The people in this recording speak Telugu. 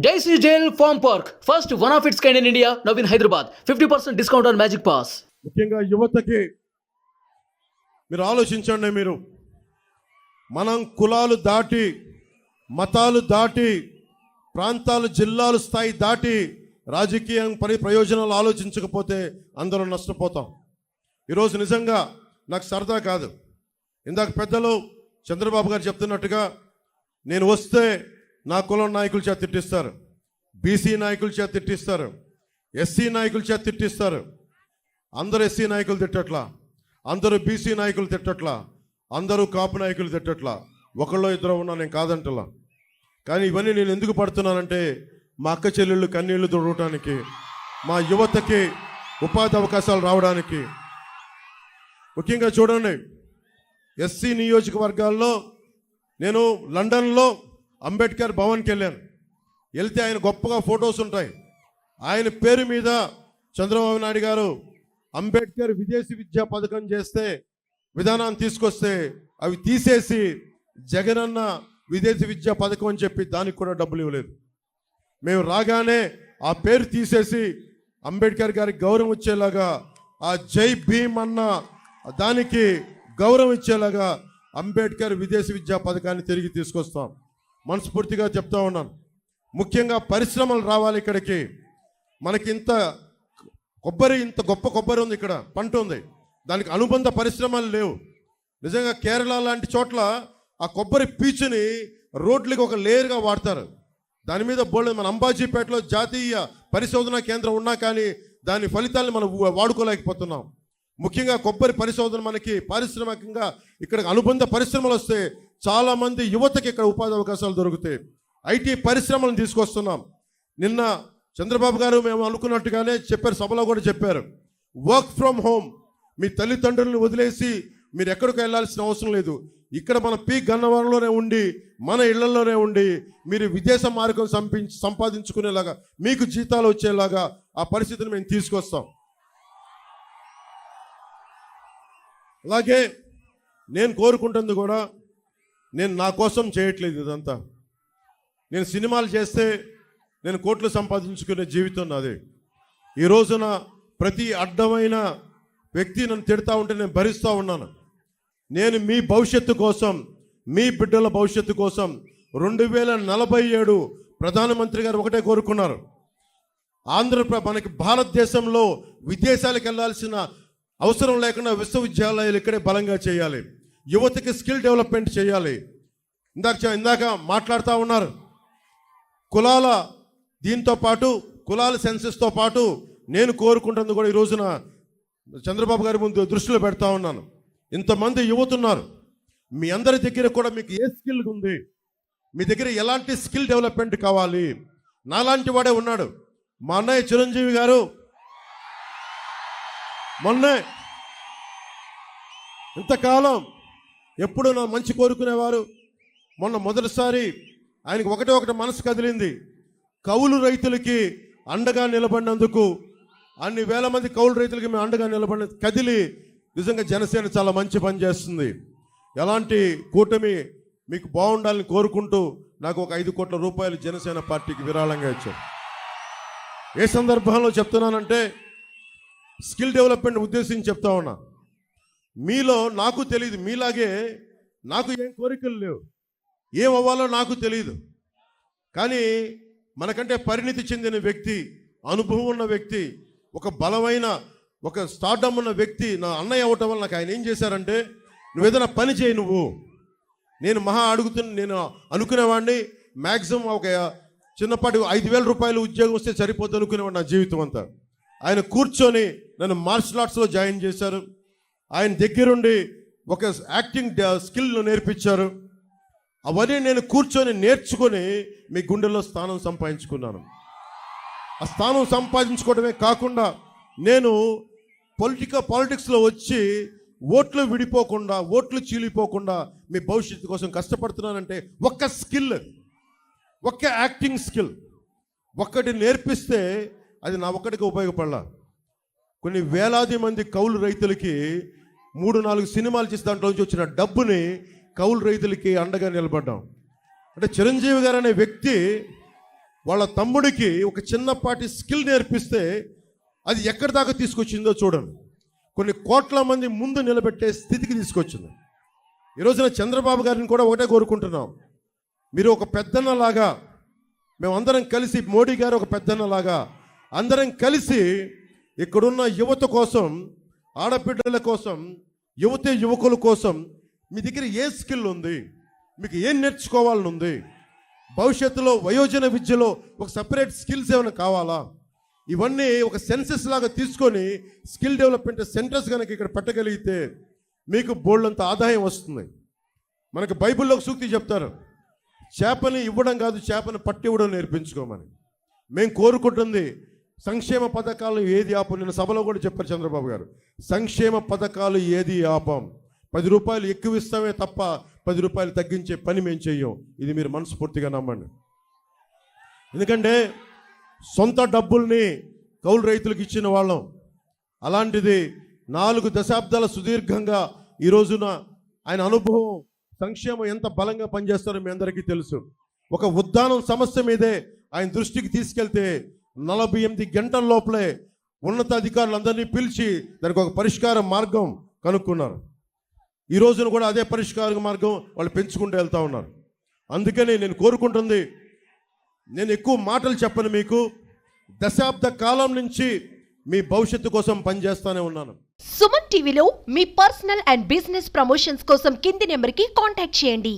Daisy Jail Farm Park, first one of its kind in India, now in Hyderabad. 50% discount on Magic Pass. ముఖ్యంగా యువతకి మీరు ఆలోచించండి. మనం కులాలు దాటి, మతాలు దాటి, ప్రాంతాలు, జిల్లాలు స్థాయి దాటి రాజకీయం ప్రయోజనాలు ఆలోచించకపోతే అందరం నష్టపోతాం. ఈరోజు నిజంగా నాకు సరదా కాదు. ఇందాక పెద్దలు చంద్రబాబు గారు చెప్తున్నట్టుగా నేను వస్తే నా కులం నాయకుల చేత తిట్టిస్తారు, బీసీ నాయకుల చేత తిట్టిస్తారు, ఎస్సీ నాయకుల చేత తిట్టిస్తారు. అందరూ ఎస్సీ నాయకులు తిట్టట్లా, అందరూ బీసీ నాయకులు తిట్టట్లా, అందరూ కాపు నాయకులు తిట్టట్లా. ఒకళ్ళో ఇద్దరు ఉన్నా, నేను కాదంటలా. కానీ ఇవన్నీ నేను ఎందుకు పడుతున్నానంటే మా అక్క చెల్లెళ్ళు కన్నీళ్లు తొడవటానికి, మా యువతకి ఉపాధి అవకాశాలు రావడానికి. ముఖ్యంగా చూడండి, ఎస్సీ నియోజకవర్గాల్లో నేను లండన్లో అంబేద్కర్ భవన్కి వెళ్తే ఆయన గొప్పగా ఫొటోస్ ఉంటాయి. ఆయన పేరు మీద చంద్రబాబు నాయుడు గారు అంబేద్కర్ విదేశీ విద్యా పథకం చేస్తే, విధానాన్ని తీసుకొస్తే అవి తీసేసి జగనన్న విదేశీ విద్యా పథకం అని చెప్పి దానికి కూడా డబ్బులు ఇవ్వలేదు. మేము రాగానే ఆ పేరు తీసేసి అంబేద్కర్ గారికి గౌరవం ఇచ్చేలాగా, ఆ జై భీమ్ అన్న దానికి గౌరవం ఇచ్చేలాగా అంబేద్కర్ విదేశీ విద్యా పథకాన్ని తిరిగి తీసుకొస్తాం. మనస్ఫూర్తిగా చెప్తా ఉన్నాను. ముఖ్యంగా పరిశ్రమలు రావాలి ఇక్కడికి. మనకి ఇంత గొప్ప కొబ్బరి ఉంది, ఇక్కడ పంట ఉంది, దానికి అనుబంధ పరిశ్రమలు లేవు. నిజంగా కేరళ లాంటి చోట్ల ఆ కొబ్బరి పీచుని రోడ్లకి ఒక లేయర్గా వాడతారు. దాని మీద మన అంబాజీపేటలో జాతీయ పరిశోధనా కేంద్రం ఉన్నా కానీ దాని ఫలితాలను మనం వాడుకోలేకపోతున్నాం. ముఖ్యంగా కొబ్బరి పరిశోధన మనకి పారిశ్రామికంగా ఇక్కడ అనుబంధ పరిశ్రమలు వస్తే చాలామంది యువతకి ఇక్కడ ఉపాధి అవకాశాలు దొరుకుతాయి. ఐటీ పరిశ్రమలను తీసుకొస్తున్నాం. నిన్న చంద్రబాబు గారు మేము అనుకున్నట్టుగానే చెప్పారు, సభలో కూడా చెప్పారు, వర్క్ ఫ్రమ్ హోమ్. మీ తల్లిదండ్రులను వదిలేసి మీరు ఎక్కడికి వెళ్ళాల్సిన అవసరం లేదు. ఇక్కడ మన గన్నవరంలోనే ఉండి, మన ఇళ్లలోనే ఉండి మీరు విదేశ మార్గం సంపాదించుకునేలాగా, మీకు జీతాలు వచ్చేలాగా ఆ పరిస్థితిని మేము తీసుకొస్తాం. అలాగే నేను కోరుకుంటుంది కూడా, నేను నా కోసం చేయట్లేదు ఇదంతా. నేను సినిమాలు చేస్తే నేను కోట్లు సంపాదించుకునే జీవితం నాది. ఈ రోజున ప్రతి అడ్డమైన వ్యక్తి నన్ను తిడతా ఉంటే నేను భరిస్తూ ఉన్నాను. నేను మీ భవిష్యత్తు కోసం, మీ బిడ్డల భవిష్యత్తు కోసం 2047 ప్రధానమంత్రి గారు ఒకటే కోరుకున్నారు, మనకి భారతదేశంలో విదేశాలకు వెళ్ళాల్సిన అవసరం లేకుండా విశ్వవిద్యాలయాలు ఇక్కడే బలంగా చేయాలి. యువతకి స్కిల్ డెవలప్మెంట్ చేయాలి. ఇందాక మాట్లాడుతూ ఉన్నారు, కులాల దీంతో పాటు కులాల సెన్సెస్తో పాటు నేను కోరుకుంటుంది కూడా ఈ రోజున చంద్రబాబు గారి ముందు దృష్టిలో పెడతా ఉన్నాను. ఇంతమంది యువత ఉన్నారు, మీ అందరి దగ్గర కూడా మీకు ఏ స్కిల్ ఉంది, మీ దగ్గర ఎలాంటి స్కిల్ డెవలప్మెంట్ కావాలి. నాలాంటి వాడే ఉన్నాడు. మా అన్నయ్య చిరంజీవి గారు మొన్నే, ఇంతకాలం ఎప్పుడు నా మంచి కోరుకునేవారు, మొన్న మొదటిసారి ఆయనకు ఒకటి మనసు కదిలింది. కౌలు రైతులకి అండగా నిలబడినందుకు, అన్ని వేల మంది కౌలు రైతులకి మేము అండగా నిలబడిన కదిలి, నిజంగా జనసేన చాలా మంచి పని చేస్తుంది. ఎలాంటి కూటమి మీకు బాగుండాలని కోరుకుంటూ నాకు ఒక 5 కోట్ల రూపాయలు జనసేన పార్టీకి విరాళంగా ఇచ్చారు. ఏ సందర్భంలో చెప్తున్నానంటే స్కిల్ డెవలప్మెంట్ ఉద్దేశించి చెప్తా ఉన్నా. మీలో నాకు తెలియదు, మీలాగే నాకు ఏం కోరికలు లేవు, ఏం అవ్వాలో నాకు తెలియదు. కానీ మనకంటే పరిణితి చెందిన వ్యక్తి, అనుభవం ఉన్న వ్యక్తి, ఒక బలమైన ఒక స్టార్డమ్ ఉన్న వ్యక్తి నా అన్నయ్య అవ్వటం వల్ల నాకు ఆయన ఏం చేశారంటే, నువ్వు ఏదైనా పని చేయి నువ్వు. నేను నేను అనుకునేవాడిని మ్యాక్సిమం ఒక చిన్నపాటి 5,000 రూపాయలు ఉద్యోగం వస్తే సరిపోతుంది అనుకునేవాడు నా జీవితం అంతా. ఆయన కూర్చొని నన్ను మార్షల్ ఆర్ట్స్లో జాయిన్ చేశారు. ఆయన దగ్గరుండి ఒక యాక్టింగ్ స్కిల్ నేర్పించారు. అవన్నీ నేను కూర్చొని నేర్చుకొని మీ గుండెల్లో స్థానం సంపాదించుకున్నాను. ఆ స్థానం సంపాదించుకోవడమే కాకుండా నేను పాలిటిక్స్లో వచ్చి ఓట్లు విడిపోకుండా, ఓట్లు చీలిపోకుండా మీ భవిష్యత్తు కోసం కష్టపడుతున్నానంటే ఒక్క స్కిల్, ఒక్క యాక్టింగ్ స్కిల్ ఒక్కటి నేర్పిస్తే అది నా ఒక్కడికి ఉపయోగపడాల. కొన్ని వేలాది మంది కౌలు రైతులకి 3-4 సినిమాలు చేసి దాంట్లో నుంచి వచ్చిన డబ్బుని కౌలు రైతులకి అండగా నిలబడ్డాం. అంటే చిరంజీవి గారు అనే వ్యక్తి వాళ్ళ తమ్ముడికి ఒక చిన్నపాటి స్కిల్ నేర్పిస్తే అది ఎక్కడి దాకా తీసుకొచ్చిందో చూడండి. కొన్ని కోట్ల మంది ముందు నిలబెట్టే స్థితికి తీసుకొచ్చింది. ఈ రోజున చంద్రబాబు గారిని కూడా ఒకటే కోరుకుంటున్నాం, మీరు ఒక పెద్దన్నలాగా, మేమందరం కలిసి, మోడీ గారు ఒక పెద్దన్నలాగా అందరం కలిసి ఇక్కడున్న యువత కోసం, ఆడబిడ్డల కోసం, యువకుల కోసం మీ దగ్గర ఏ స్కిల్ ఉంది, మీకు ఏం నేర్చుకోవాలని ఉంది, భవిష్యత్తులో వయోజన విద్యలో ఒక సపరేట్ స్కిల్స్ ఏమైనా కావాలా, ఇవన్నీ ఒక సెన్సెస్ లాగా తీసుకొని స్కిల్ డెవలప్మెంట్ సెంటర్స్ కనుక ఇక్కడ పెట్టగలిగితే మీకు బోల్డంత ఆదాయం వస్తుంది. మనకు బైబిల్లో ఒక సూక్తి చెప్తారు, చేపని ఇవ్వడం కాదు, చేపని పట్టి ఇవ్వడం నేర్పించుకోమని. మేము కోరుకుంటుంది సంక్షేమ పథకాలు ఏది ఆపం. నిన్న సభలో కూడా చెప్పారు చంద్రబాబు గారు, సంక్షేమ పథకాలు ఏది ఆపం. 10 రూపాయలు ఎక్కువ ఇస్తామే తప్ప 10 రూపాయలు తగ్గించే పని మేము చెయ్యం. ఇది మీరు మనస్ఫూర్తిగా నమ్మండి. ఎందుకంటే సొంత డబ్బుల్ని కౌలు రైతులకు ఇచ్చిన వాళ్ళం. అలాంటిది 4 దశాబ్దాల సుదీర్ఘంగా ఈ రోజున ఆయన అనుభవం, సంక్షేమం ఎంత బలంగా పనిచేస్తారో మీ అందరికీ తెలుసు. ఒక ఉద్దానం సమస్య మీదే ఆయన దృష్టికి తీసుకెళ్తే 48 గంటల లోపలే ఉన్నతాధికారులందరినీ పిలిచి దానికి ఒక పరిష్కార మార్గం కనుక్కున్నారు. ఈ రోజున కూడా అదే పరిష్కార మార్గం వాళ్ళు పెంచుకుంటూ వెళ్తూ ఉన్నారు. అందుకని నేను కోరుకుంటుంది, నేను ఎక్కువ మాటలు చెప్పను మీకు, దశాబ్ద కాలం నుంచి మీ భవిష్యత్తు కోసం పనిచేస్తూనే ఉన్నాను. సుమన్ టీవీలో మీ పర్సనల్ అండ్ బిజినెస్ ప్రమోషన్స్ కోసం కింది నెంబర్కి కాంటాక్ట్ చేయండి.